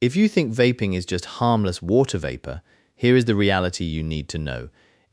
If you think vaping is just harmless water vapor, here is the reality you need to know.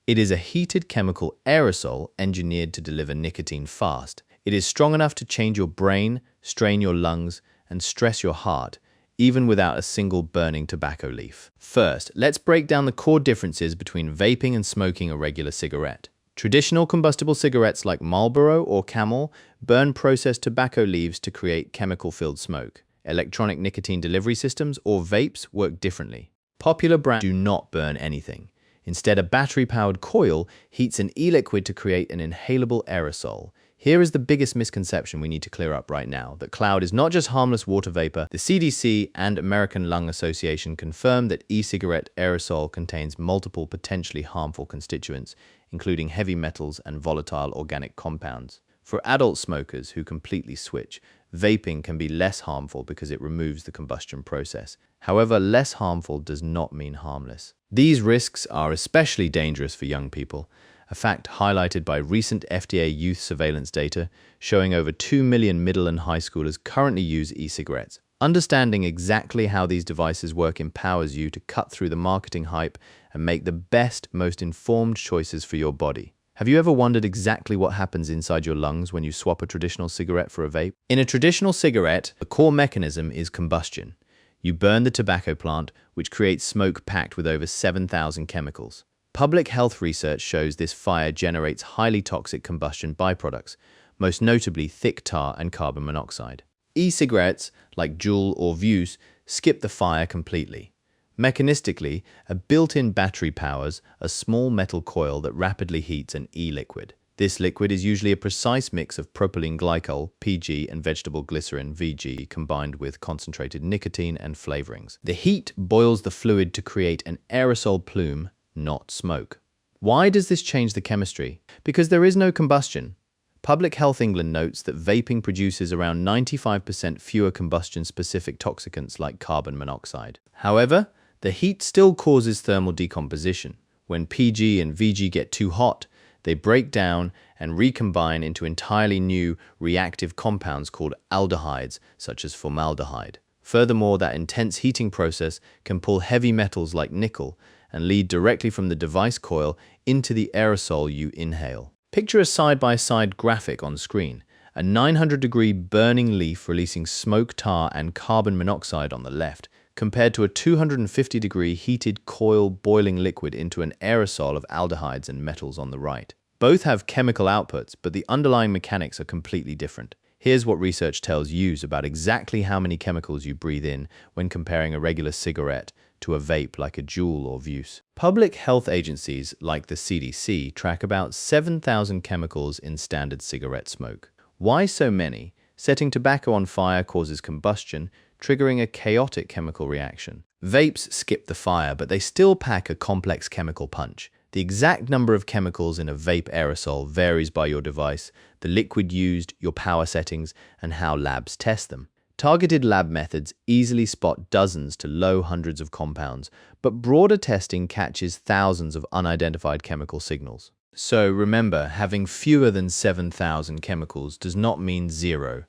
It is a heated chemical aerosol engineered to deliver nicotine fast. It is strong enough to change your brain, strain your lungs, and stress your heart, even without a single burning tobacco leaf. First, let's break down the core differences between vaping and smoking a regular cigarette. Traditional combustible cigarettes like Marlboro or Camel burn processed tobacco leaves to create chemical-filled smoke. Electronic nicotine delivery systems, or vapes, work differently. Popular brands do not burn anything. Instead, a battery-powered coil heats an e-liquid to create an inhalable aerosol. Here is the biggest misconception we need to clear up right now, that cloud is not just harmless water vapor. The CDC and American Lung Association confirm that e-cigarette aerosol contains multiple potentially harmful constituents, including heavy metals and volatile organic compounds. For adult smokers who completely switch, vaping can be less harmful because it removes the combustion process. However, less harmful does not mean harmless. These risks are especially dangerous for young people, a fact highlighted by recent FDA youth surveillance data showing over 2 million middle and high schoolers currently use e-cigarettes. Understanding exactly how these devices work empowers you to cut through the marketing hype and make the best, most informed choices for your body. Have you ever wondered exactly what happens inside your lungs when you swap a traditional cigarette for a vape? In a traditional cigarette, the core mechanism is combustion. You burn the tobacco plant, which creates smoke packed with over 7,000 chemicals. Public health research shows this fire generates highly toxic combustion byproducts, most notably thick tar and carbon monoxide. E-cigarettes, like Juul or Vuse, skip the fire completely. Mechanistically, a built-in battery powers a small metal coil that rapidly heats an e-liquid. This liquid is usually a precise mix of propylene glycol, PG, and vegetable glycerin, VG, combined with concentrated nicotine and flavorings. The heat boils the fluid to create an aerosol plume, not smoke. Why does this change the chemistry? Because there is no combustion. Public Health England notes that vaping produces around 95% fewer combustion-specific toxicants like carbon monoxide. However, the heat still causes thermal decomposition. When PG and VG get too hot, they break down and recombine into entirely new reactive compounds called aldehydes, such as formaldehyde. Furthermore, that intense heating process can pull heavy metals like nickel and lead directly from the device coil into the aerosol you inhale. Picture a side-by-side graphic on screen. A 900-degree burning leaf releasing smoke, tar, and carbon monoxide on the left, compared to a 250-degree heated coil boiling liquid into an aerosol of aldehydes and metals on the right. Both have chemical outputs, but the underlying mechanics are completely different. Here's what research tells you about exactly how many chemicals you breathe in when comparing a regular cigarette to a vape like a Juul or Vuse. Public health agencies like the CDC track about 7,000 chemicals in standard cigarette smoke. Why so many? Setting tobacco on fire causes combustion, triggering a chaotic chemical reaction. Vapes skip the fire, but they still pack a complex chemical punch. The exact number of chemicals in a vape aerosol varies by your device, the liquid used, your power settings, and how labs test them. Targeted lab methods easily spot dozens to low hundreds of compounds, but broader testing catches thousands of unidentified chemical signals. So remember, having fewer than 7,000 chemicals does not mean zero,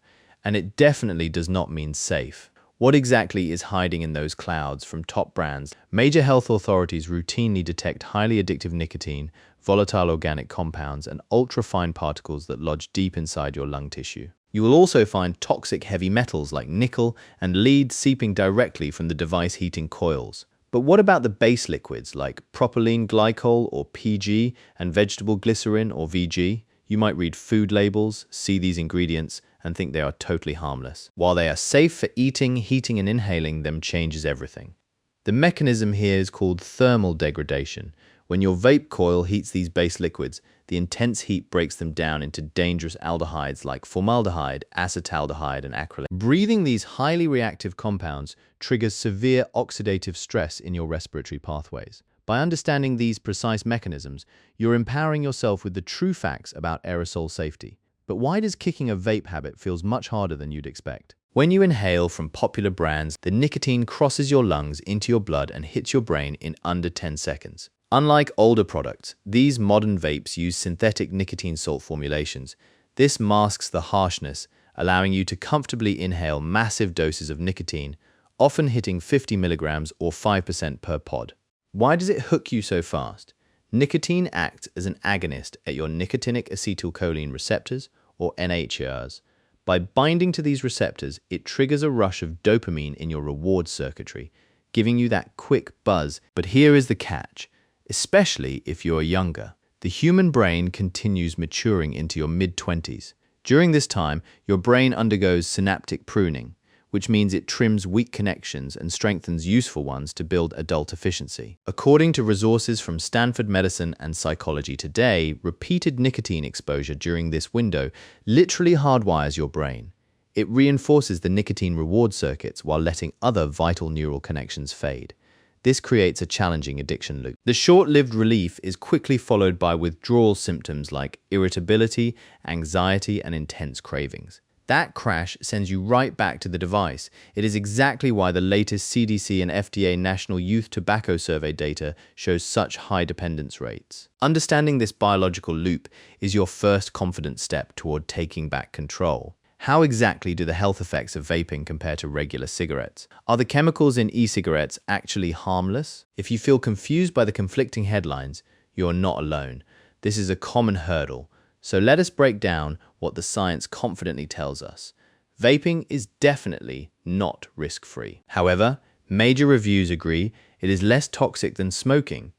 and it definitely does not mean safe. What exactly is hiding in those clouds from top brands? Major health authorities routinely detect highly addictive nicotine, volatile organic compounds, and ultra-fine particles that lodge deep inside your lung tissue. You will also find toxic heavy metals like nickel and lead seeping directly from the device heating coils. But what about the base liquids like propylene glycol or PG and vegetable glycerin or VG? You might read food labels, see these ingredients, and think they are totally harmless. While they are safe for eating, heating, and inhaling, them changes everything. The mechanism here is called thermal degradation. When your vape coil heats these base liquids, the intense heat breaks them down into dangerous aldehydes like formaldehyde, acetaldehyde, and acrylate. Breathing these highly reactive compounds triggers severe oxidative stress in your respiratory pathways. By understanding these precise mechanisms, you're empowering yourself with the true facts about aerosol safety. But why does kicking a vape habit feels much harder than you'd expect? When you inhale from popular brands, the nicotine crosses your lungs into your blood and hits your brain in under 10 seconds. Unlike older products, these modern vapes use synthetic nicotine salt formulations. This masks the harshness, allowing you to comfortably inhale massive doses of nicotine, often hitting 50 milligrams or 5% per pod. Why does it hook you so fast? Nicotine acts as an agonist at your nicotinic acetylcholine receptors, or NHRs. By binding to these receptors, it triggers a rush of dopamine in your reward circuitry, giving you that quick buzz. But here is the catch, especially if you're younger. The human brain continues maturing into your mid-20s. During this time, your brain undergoes synaptic pruning, which means it trims weak connections and strengthens useful ones to build adult efficiency. According to resources from Stanford Medicine and Psychology Today, repeated nicotine exposure during this window literally hardwires your brain. It reinforces the nicotine reward circuits while letting other vital neural connections fade. This creates a challenging addiction loop. The short-lived relief is quickly followed by withdrawal symptoms like irritability, anxiety, and intense cravings. That crash sends you right back to the device. It is exactly why the latest CDC and FDA National Youth Tobacco Survey data shows such high dependence rates. Understanding this biological loop is your first confident step toward taking back control. How exactly do the health effects of vaping compare to regular cigarettes? Are the chemicals in e-cigarettes actually harmless? If you feel confused by the conflicting headlines, you're not alone. This is a common hurdle. So let us break down what the science confidently tells us. Vaping is definitely not risk-free. However, major reviews agree it is less toxic than smoking,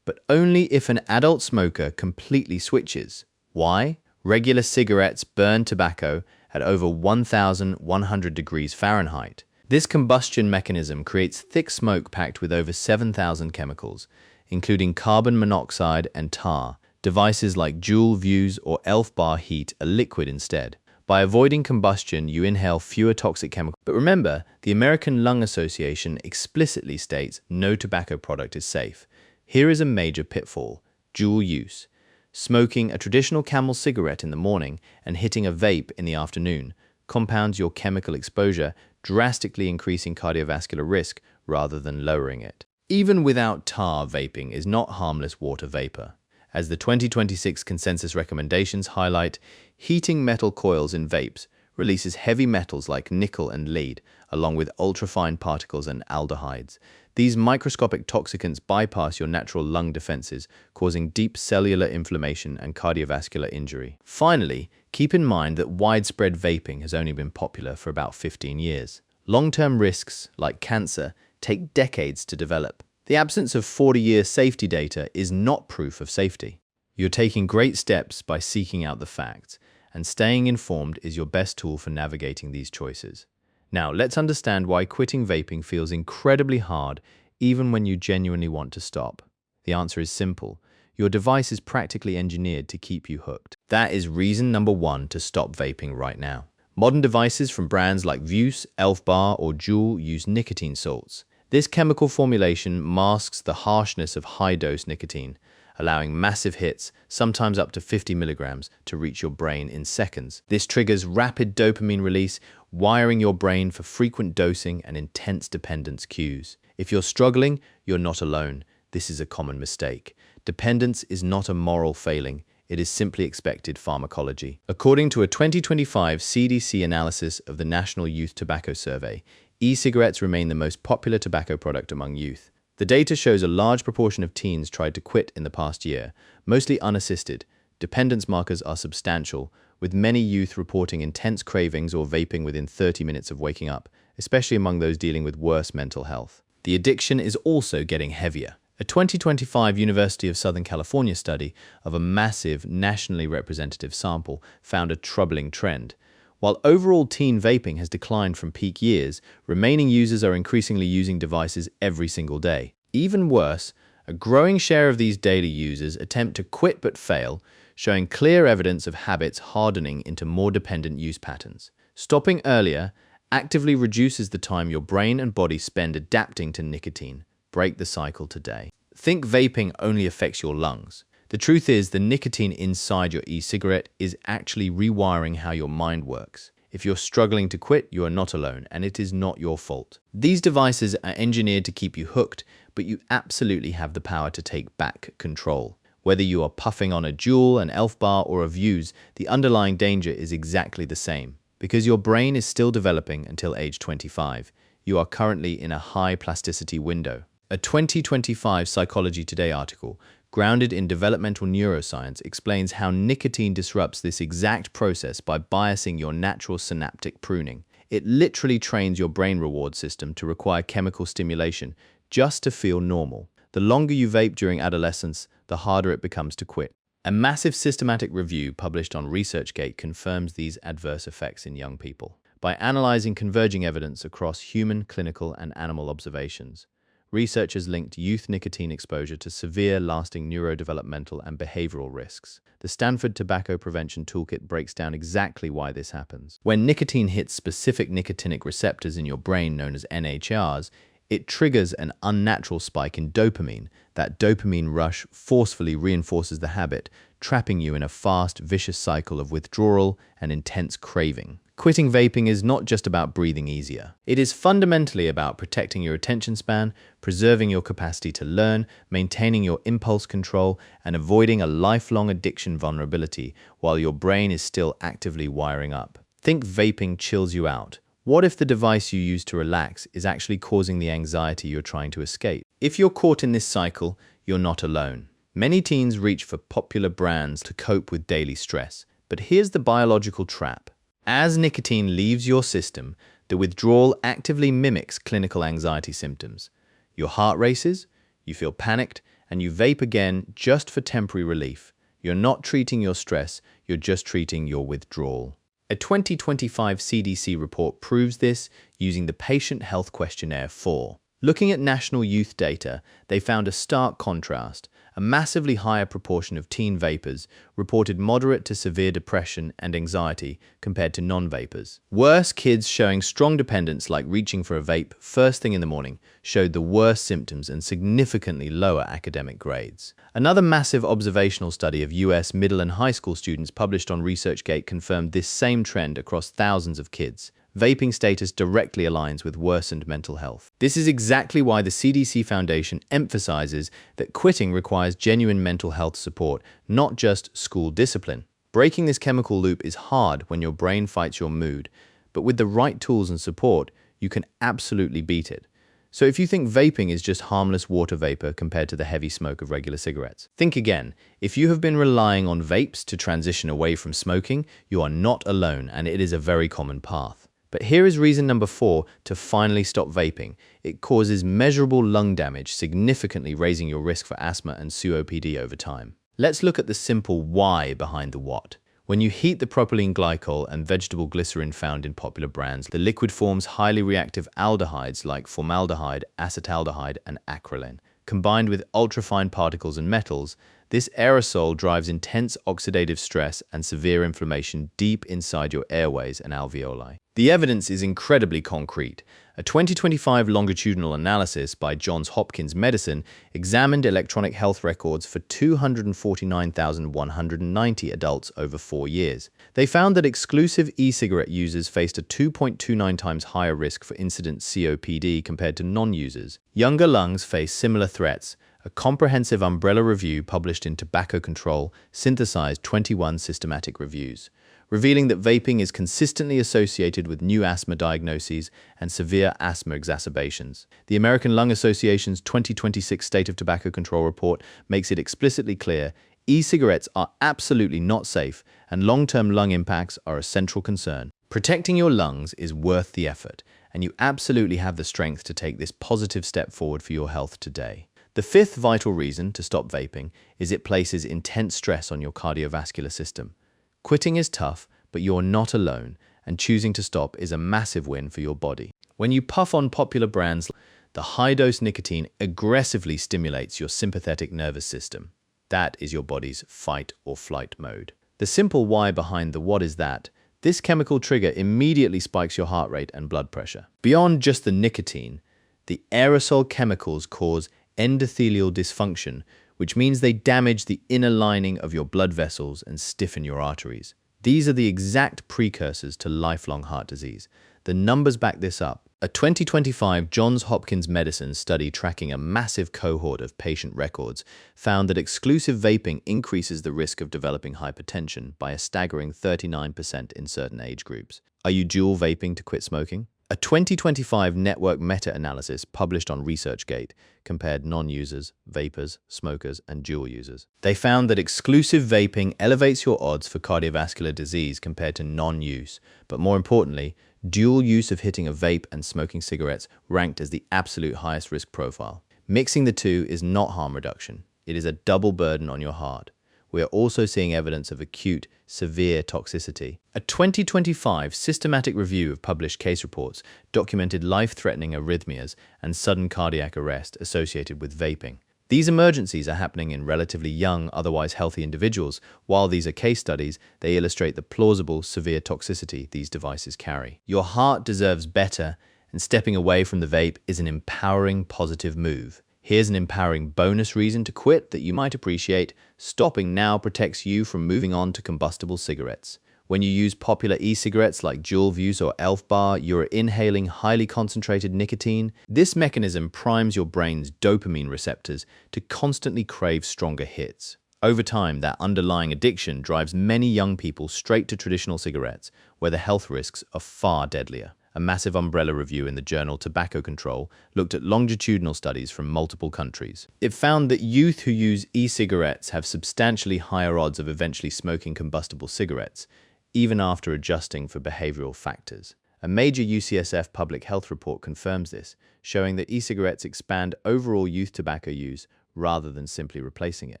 but only if an adult smoker completely switches. Why? Regular cigarettes burn tobacco at over 1,100 degrees Fahrenheit. This combustion mechanism creates thick smoke packed with over 7,000 chemicals, including carbon monoxide and tar. Devices like Juul Vuse or Elf Bar heat a liquid instead. By avoiding combustion, you inhale fewer toxic chemicals. But remember, the American Lung Association explicitly states no tobacco product is safe. Here is a major pitfall: dual use. Smoking a traditional Camel cigarette in the morning and hitting a vape in the afternoon compounds your chemical exposure, drastically increasing cardiovascular risk rather than lowering it. Even without tar, vaping is not harmless water vapor. As the 2026 consensus recommendations highlight, heating metal coils in vapes releases heavy metals like nickel and lead, along with ultrafine particles and aldehydes. These microscopic toxicants bypass your natural lung defenses, causing deep cellular inflammation and cardiovascular injury. Finally, keep in mind that widespread vaping has only been popular for about 15 years. Long-term risks, like cancer, take decades to develop. The absence of 40-year safety data is not proof of safety. You're taking great steps by seeking out the facts, and staying informed is your best tool for navigating these choices. Now, let's understand why quitting vaping feels incredibly hard even when you genuinely want to stop. The answer is simple. Your device is practically engineered to keep you hooked. That is reason number one to stop vaping right now. Modern devices from brands like Vuse, Elf Bar, or Juul use nicotine salts. This chemical formulation masks the harshness of high-dose nicotine, allowing massive hits, sometimes up to 50 milligrams, to reach your brain in seconds. This triggers rapid dopamine release, wiring your brain for frequent dosing and intense dependence cues. If you're struggling, you're not alone. This is a common mistake. Dependence is not a moral failing. It is simply expected pharmacology. According to a 2025 CDC analysis of the National Youth Tobacco Survey, e-cigarettes remain the most popular tobacco product among youth. The data shows a large proportion of teens tried to quit in the past year, mostly unassisted. Dependence markers are substantial, with many youth reporting intense cravings or vaping within 30 minutes of waking up, especially among those dealing with worse mental health. The addiction is also getting heavier. A 2025 University of Southern California study of a massive, nationally representative sample found a troubling trend. While overall teen vaping has declined from peak years, remaining users are increasingly using devices every single day. Even worse, a growing share of these daily users attempt to quit but fail, showing clear evidence of habits hardening into more dependent use patterns. Stopping earlier actively reduces the time your brain and body spend adapting to nicotine. Break the cycle today. Think vaping only affects your lungs. The truth is, the nicotine inside your e-cigarette is actually rewiring how your mind works. If you're struggling to quit, you are not alone, and it is not your fault. These devices are engineered to keep you hooked, but you absolutely have the power to take back control. Whether you are puffing on a Juul, an Elf Bar, or a Vuse, the underlying danger is exactly the same. Because your brain is still developing until age 25, you are currently in a high plasticity window. A 2025 Psychology Today article, grounded in developmental neuroscience, explains how nicotine disrupts this exact process by biasing your natural synaptic pruning. It literally trains your brain reward system to require chemical stimulation just to feel normal. The longer you vape during adolescence, the harder it becomes to quit. A massive systematic review published on ResearchGate confirms these adverse effects in young people. By analyzing converging evidence across human, clinical, and animal observations, researchers linked youth nicotine exposure to severe, lasting neurodevelopmental and behavioral risks. The Stanford Tobacco Prevention Toolkit breaks down exactly why this happens. When nicotine hits specific nicotinic receptors in your brain known as NHRs, it triggers an unnatural spike in dopamine. That dopamine rush forcefully reinforces the habit, trapping you in a fast, vicious cycle of withdrawal and intense craving. Quitting vaping is not just about breathing easier. It is fundamentally about protecting your attention span, preserving your capacity to learn, maintaining your impulse control, and avoiding a lifelong addiction vulnerability while your brain is still actively wiring up. Think vaping chills you out. What if the device you use to relax is actually causing the anxiety you're trying to escape? If you're caught in this cycle, you're not alone. Many teens reach for popular brands to cope with daily stress. But here's the biological trap. As nicotine leaves your system, the withdrawal actively mimics clinical anxiety symptoms. Your heart races, you feel panicked, and you vape again just for temporary relief. You're not treating your stress, you're just treating your withdrawal. A 2025 CDC report proves this using the Patient Health Questionnaire 4. Looking at national youth data, they found a stark contrast. A massively higher proportion of teen vapers reported moderate to severe depression and anxiety compared to non-vapers. Worse, kids showing strong dependence like reaching for a vape first thing in the morning showed the worst symptoms and significantly lower academic grades. Another massive observational study of US middle and high school students published on ResearchGate confirmed this same trend across thousands of kids. Vaping status directly aligns with worsened mental health. This is exactly why the CDC Foundation emphasizes that quitting requires genuine mental health support, not just school discipline. Breaking this chemical loop is hard when your brain fights your mood, but with the right tools and support, you can absolutely beat it. So if you think vaping is just harmless water vapor compared to the heavy smoke of regular cigarettes, think again. If you have been relying on vapes to transition away from smoking, you are not alone, and it is a very common path. But here is reason number 4 to finally stop vaping. It causes measurable lung damage, significantly raising your risk for asthma and COPD over time. Let's look at the simple why behind the what. When you heat the propylene glycol and vegetable glycerin found in popular brands, the liquid forms highly reactive aldehydes like formaldehyde, acetaldehyde, and acrolein. Combined with ultrafine particles and metals, this aerosol drives intense oxidative stress and severe inflammation deep inside your airways and alveoli. The evidence is incredibly concrete. A 2025 longitudinal analysis by Johns Hopkins Medicine examined electronic health records for 249,190 adults over 4 years. They found that exclusive e-cigarette users faced a 2.29 times higher risk for incident COPD compared to non-users. Younger lungs face similar threats. A comprehensive umbrella review published in Tobacco Control synthesized 21 systematic reviews, revealing that vaping is consistently associated with new asthma diagnoses and severe asthma exacerbations. The American Lung Association's 2026 State of Tobacco Control report makes it explicitly clear e-cigarettes are absolutely not safe, and long-term lung impacts are a central concern. Protecting your lungs is worth the effort, and you absolutely have the strength to take this positive step forward for your health today. The 5th vital reason to stop vaping is it places intense stress on your cardiovascular system. Quitting is tough, but you're not alone, and choosing to stop is a massive win for your body. When you puff on popular brands, the high-dose nicotine aggressively stimulates your sympathetic nervous system. That is your body's fight or flight mode. The simple why behind the what is that this chemical trigger immediately spikes your heart rate and blood pressure. Beyond just the nicotine, the aerosol chemicals cause endothelial dysfunction, which means they damage the inner lining of your blood vessels and stiffen your arteries. These are the exact precursors to lifelong heart disease. The numbers back this up. A 2025 Johns Hopkins Medicine study tracking a massive cohort of patient records found that exclusive vaping increases the risk of developing hypertension by a staggering 39% in certain age groups. Are you dual vaping to quit smoking? A 2025 network meta-analysis published on ResearchGate compared non-users, vapers, smokers, and dual users. They found that exclusive vaping elevates your odds for cardiovascular disease compared to non-use, but more importantly, dual use of hitting a vape and smoking cigarettes ranked as the absolute highest risk profile. Mixing the two is not harm reduction. It is a double burden on your heart. We are also seeing evidence of acute, severe toxicity. A 2025 systematic review of published case reports documented life-threatening arrhythmias and sudden cardiac arrest associated with vaping. These emergencies are happening in relatively young, otherwise healthy individuals. While these are case studies, they illustrate the plausible, severe toxicity these devices carry. Your heart deserves better, and stepping away from the vape is an empowering, positive move. Here's an empowering bonus reason to quit that you might appreciate. Stopping now protects you from moving on to combustible cigarettes. When you use popular e-cigarettes like Juul Vuse or Elf Bar, you're inhaling highly concentrated nicotine. This mechanism primes your brain's dopamine receptors to constantly crave stronger hits. Over time, that underlying addiction drives many young people straight to traditional cigarettes, where the health risks are far deadlier. A massive umbrella review in the journal Tobacco Control looked at longitudinal studies from multiple countries. It found that youth who use e-cigarettes have substantially higher odds of eventually smoking combustible cigarettes, even after adjusting for behavioral factors. A major UCSF public health report confirms this, showing that e-cigarettes expand overall youth tobacco use rather than simply replacing it.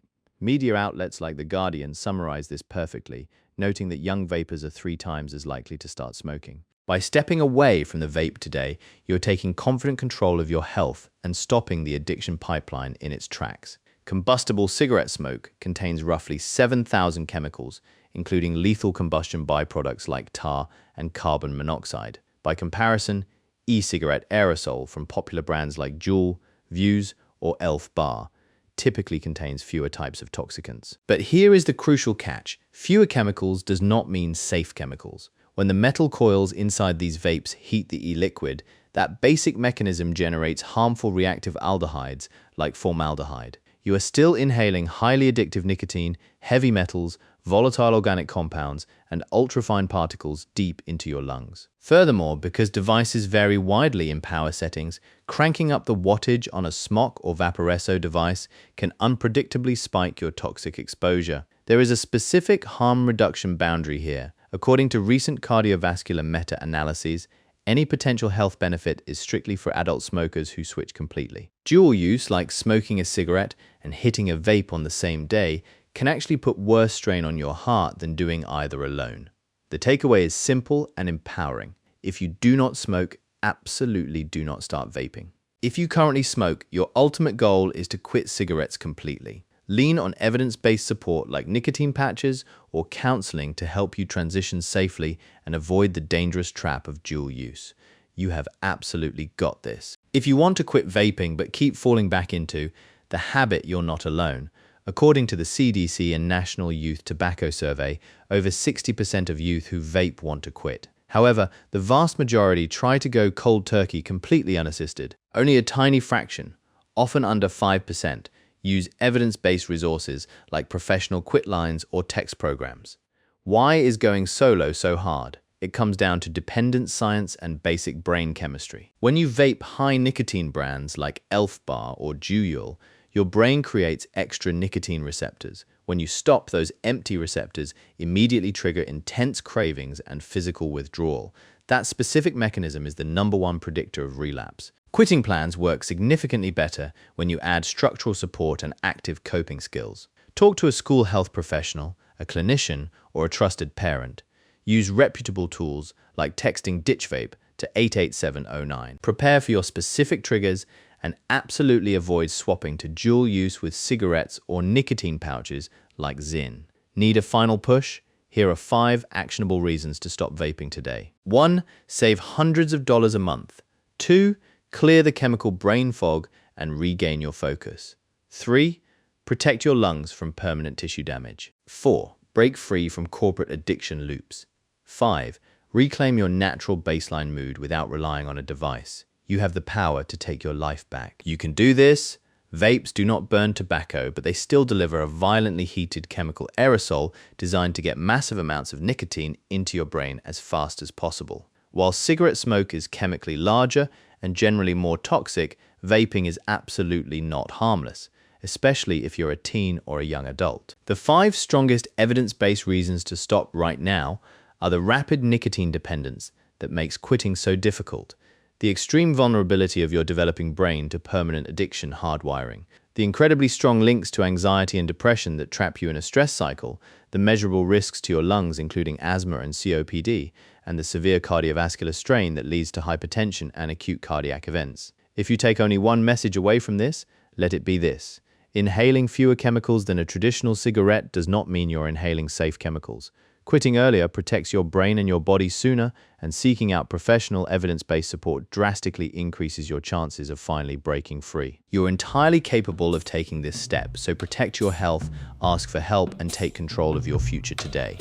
Media outlets like The Guardian summarize this perfectly, noting that young vapers are 3 times as likely to start smoking. By stepping away from the vape today, you're taking confident control of your health and stopping the addiction pipeline in its tracks. Combustible cigarette smoke contains roughly 7,000 chemicals, including lethal combustion byproducts like tar and carbon monoxide. By comparison, e-cigarette aerosol from popular brands like Juul, Vuse, or Elf Bar typically contains fewer types of toxicants. But here is the crucial catch. Fewer chemicals does not mean safe chemicals. When the metal coils inside these vapes heat the e-liquid, that basic mechanism generates harmful reactive aldehydes like formaldehyde. You are still inhaling highly addictive nicotine, heavy metals, volatile organic compounds, and ultrafine particles deep into your lungs. Furthermore, because devices vary widely in power settings, cranking up the wattage on a smock or vaporesso device can unpredictably spike your toxic exposure. There is a specific harm reduction boundary here. According to recent cardiovascular meta-analyses, any potential health benefit is strictly for adult smokers who switch completely. Dual use, like smoking a cigarette and hitting a vape on the same day, can actually put worse strain on your heart than doing either alone. The takeaway is simple and empowering. If you do not smoke, absolutely do not start vaping. If you currently smoke, your ultimate goal is to quit cigarettes completely. Lean on evidence-based support like nicotine patches or counseling to help you transition safely and avoid the dangerous trap of dual use. You have absolutely got this. If you want to quit vaping but keep falling back into the habit, you're not alone. According to the CDC and National Youth Tobacco Survey, over 60% of youth who vape want to quit. However, the vast majority try to go cold turkey completely unassisted. Only a tiny fraction, often under 5%, use evidence-based resources like professional quit lines or text programs. Why is going solo so hard? It comes down to dependent science and basic brain chemistry. When you vape high nicotine brands like Elf Bar or Juul, your brain creates extra nicotine receptors. When you stop, those empty receptors immediately trigger intense cravings and physical withdrawal. That specific mechanism is the #1 predictor of relapse. Quitting plans work significantly better when you add structural support and active coping skills. Talk to a school health professional, a clinician, or a trusted parent. Use reputable tools like texting Ditch Vape to 88709. Prepare for your specific triggers and absolutely avoid swapping to dual use with cigarettes or nicotine pouches like Zyn. Need a final push? Here are 5 actionable reasons to stop vaping today. 1. Save hundreds of dollars a month. 2. Clear the chemical brain fog and regain your focus. 3. Protect your lungs from permanent tissue damage. 4. Break free from corporate addiction loops. 5. Reclaim your natural baseline mood without relying on a device. You have the power to take your life back. You can do this. Vapes do not burn tobacco, but they still deliver a violently heated chemical aerosol designed to get massive amounts of nicotine into your brain as fast as possible. While cigarette smoke is chemically larger and generally more toxic, vaping is absolutely not harmless, especially if you're a teen or a young adult. The 5 strongest evidence-based reasons to stop right now are the rapid nicotine dependence that makes quitting so difficult, the extreme vulnerability of your developing brain to permanent addiction hardwiring, the incredibly strong links to anxiety and depression that trap you in a stress cycle, the measurable risks to your lungs including asthma and COPD, and the severe cardiovascular strain that leads to hypertension and acute cardiac events. If you take only one message away from this, let it be this. Inhaling fewer chemicals than a traditional cigarette does not mean you're inhaling safe chemicals. Quitting earlier protects your brain and your body sooner, and seeking out professional evidence-based support drastically increases your chances of finally breaking free. You're entirely capable of taking this step, so protect your health, ask for help, and take control of your future today.